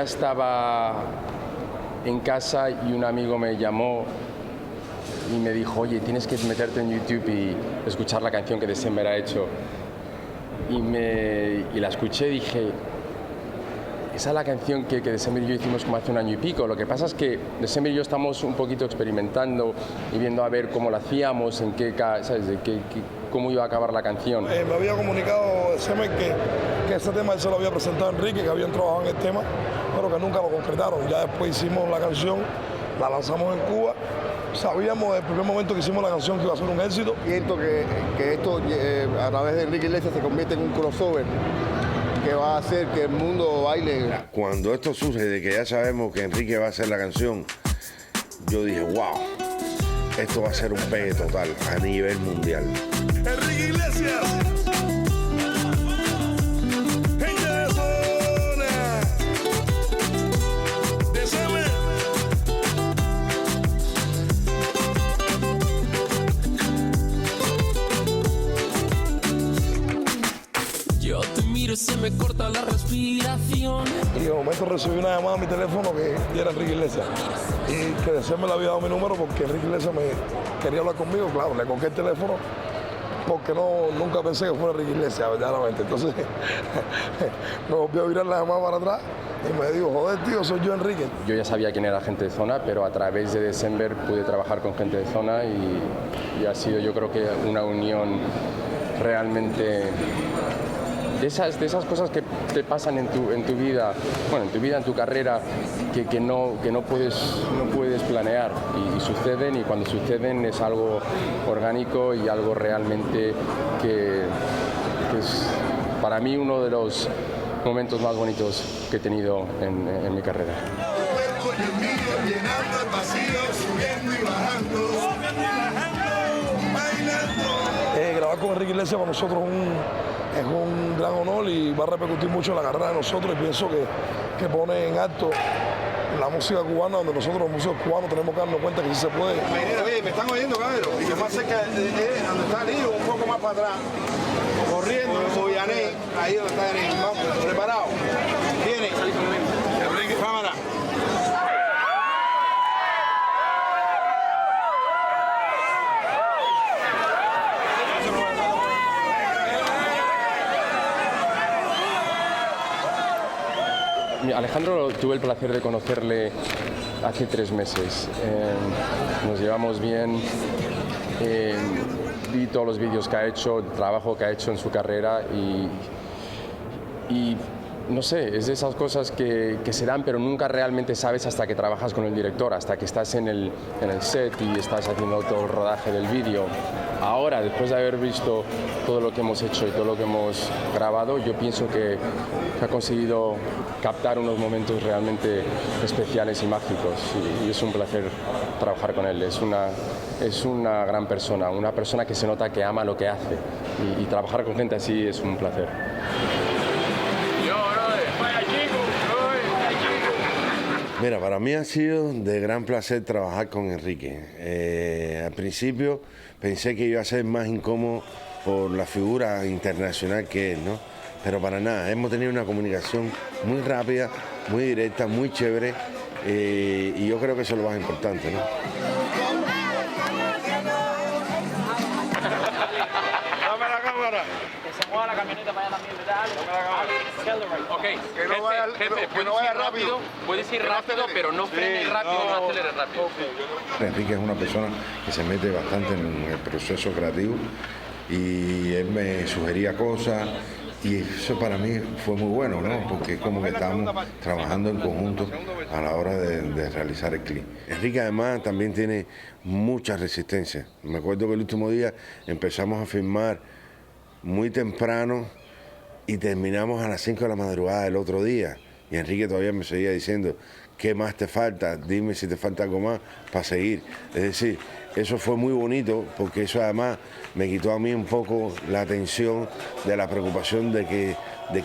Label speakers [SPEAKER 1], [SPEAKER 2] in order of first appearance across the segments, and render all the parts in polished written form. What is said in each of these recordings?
[SPEAKER 1] estaba en casa y un amigo me llamó y me dijo, oye, tienes que meterte en YouTube y escuchar la canción que December ha hecho. Y la escuché y dije, esa es la canción que December y yo hicimos como hace un año y pico. Lo que pasa es que December y yo estamos un poquito experimentando y viendo a ver cómo lo hacíamos, en qué, ¿sabes? Cómo iba a acabar la canción.
[SPEAKER 2] Me había comunicado December que ese tema él se lo había presentado a Enrique, que habían trabajado en el tema, pero que nunca lo concretaron. Ya después hicimos la canción, la lanzamos en Cuba. Sabíamos desde el primer momento que hicimos la canción que iba a ser un éxito.
[SPEAKER 3] Siento que esto a través de Enrique Iglesias se convierte en un crossover que va a hacer que el mundo baile.
[SPEAKER 4] Cuando esto surge de que ya sabemos que Enrique va a hacer la canción, yo dije, wow, esto va a ser un pegue total a nivel mundial.
[SPEAKER 2] Enrique Iglesias.
[SPEAKER 5] Se me corta la respiración.
[SPEAKER 2] Y de momento recibí una llamada a mi teléfono que era Enrique Iglesias. Y que December me había dado mi número porque Enrique Iglesias me quería hablar conmigo. Claro, le cogí el teléfono porque nunca pensé que fuera Enrique Iglesias, verdaderamente. Entonces me volvió a virar la llamada para atrás y me dijo, joder, tío, soy yo, Enrique.
[SPEAKER 1] Yo ya sabía quién era Gente de Zona, pero a través de December pude trabajar con Gente de Zona y ha sido, yo creo que una unión realmente... De esas cosas que te pasan en tu vida, bueno, en tu carrera, que no puedes planear y suceden, y cuando suceden es algo orgánico y algo realmente que es para mí uno de los momentos más bonitos que he tenido en mi carrera.
[SPEAKER 2] Grabar con Enrique Iglesias para nosotros es un gran honor y va a repercutir mucho en la carrera de nosotros, y pienso que pone en alto la música cubana, donde nosotros los músicos cubanos tenemos que darnos cuenta que sí se puede.
[SPEAKER 3] Oye, me están oyendo, cabrón, y que más cerca de donde está Lío, un poco más para atrás, corriendo, como Yané, ahí donde está Yané. Vamos, preparado. Viene. Cámara.
[SPEAKER 1] Alejandro tuve el placer de conocerle hace 3 meses. Nos llevamos bien, vi todos los vídeos que ha hecho, el trabajo que ha hecho en su carrera y no sé, es de esas cosas que se dan, pero nunca realmente sabes hasta que trabajas con el director, hasta que estás en el set y estás haciendo todo el rodaje del vídeo. Ahora, después de haber visto todo lo que hemos hecho y todo lo que hemos grabado, yo pienso que ha conseguido captar unos momentos realmente especiales y mágicos, y es un placer trabajar con él. Es una gran persona, una persona que se nota que ama lo que hace, y trabajar con gente así es un placer.
[SPEAKER 4] Mira, para mí ha sido de gran placer trabajar con Enrique. Al principio pensé que iba a ser más incómodo por la figura internacional que es, ¿no? Pero para nada, hemos tenido una comunicación muy rápida, muy directa, muy chévere, y yo creo que eso es lo más importante, ¿no?
[SPEAKER 3] Dame la cámara.
[SPEAKER 6] Que se mueva la camioneta para allá también, ¿verdad?
[SPEAKER 3] Ok, que no vaya rápido.
[SPEAKER 1] Puedes ir rápido, pero no frenes rápido, no aceleres rápido.
[SPEAKER 4] Enrique es una persona que se mete bastante en el proceso creativo y él me sugería cosas y eso para mí fue muy bueno, ¿no? Porque es como que estamos trabajando en conjunto a la hora de realizar el clip. Enrique además también tiene mucha resistencia. Me acuerdo que el último día empezamos a filmar muy temprano y terminamos a las 5 de la madrugada del otro día. Y Enrique todavía me seguía diciendo, ¿qué más te falta? Dime si te falta algo más para seguir. Es decir, eso fue muy bonito porque eso además me quitó a mí un poco la tensión de la preocupación de que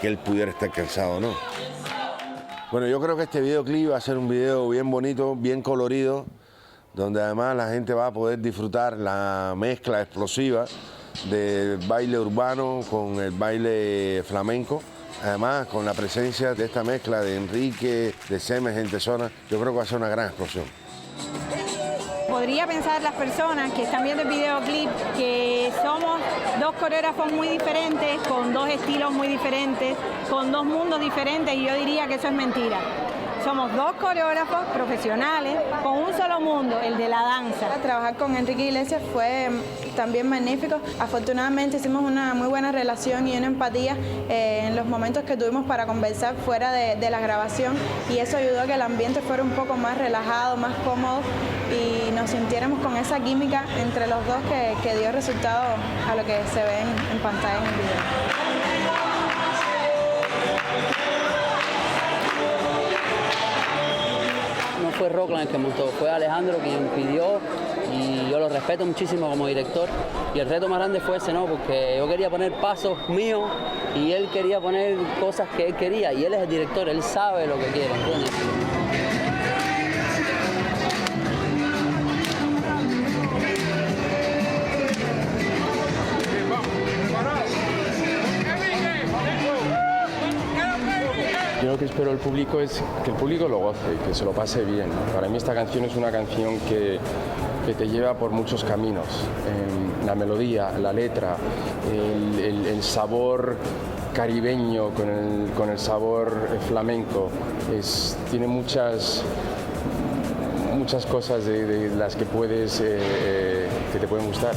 [SPEAKER 4] él pudiera estar cansado, ¿no? Bueno, yo creo que este videoclip va a ser un video bien bonito, bien colorido, donde además la gente va a poder disfrutar la mezcla explosiva del baile urbano con el baile flamenco
[SPEAKER 7] Además, con la presencia de esta mezcla de Enrique, de Semes, Gente Zona, yo creo que va a ser una gran explosión.
[SPEAKER 8] Podría pensar las personas que están viendo el videoclip que somos dos coreógrafos muy diferentes, con dos estilos muy diferentes, con dos mundos diferentes, y yo diría que eso es mentira. Somos dos coreógrafos profesionales con un solo mundo, el de la danza.
[SPEAKER 9] Trabajar con Enrique Iglesias fue también magnífico. Afortunadamente hicimos una muy buena relación y una empatía en los momentos que tuvimos para conversar fuera de la grabación, y eso ayudó a que el ambiente fuera un poco más relajado, más cómodo, y nos sintiéramos con esa química entre los dos que dio resultado a lo que se ve en pantalla en el video.
[SPEAKER 10] No fue Rockland el que montó, fue Alejandro quien pidió, y yo lo respeto muchísimo como director. Y el reto más grande fue ese, ¿no? Porque yo quería poner pasos míos y él quería poner cosas que él quería, y él es el director, él sabe lo que quiere, ¿entiendes?
[SPEAKER 1] Yo lo que espero del público es que el público lo goce, que se lo pase bien, ¿no? Para mí esta canción es una canción que te lleva por muchos caminos. La melodía, la letra, el sabor caribeño con el sabor flamenco, tiene muchas cosas de las que te pueden gustar.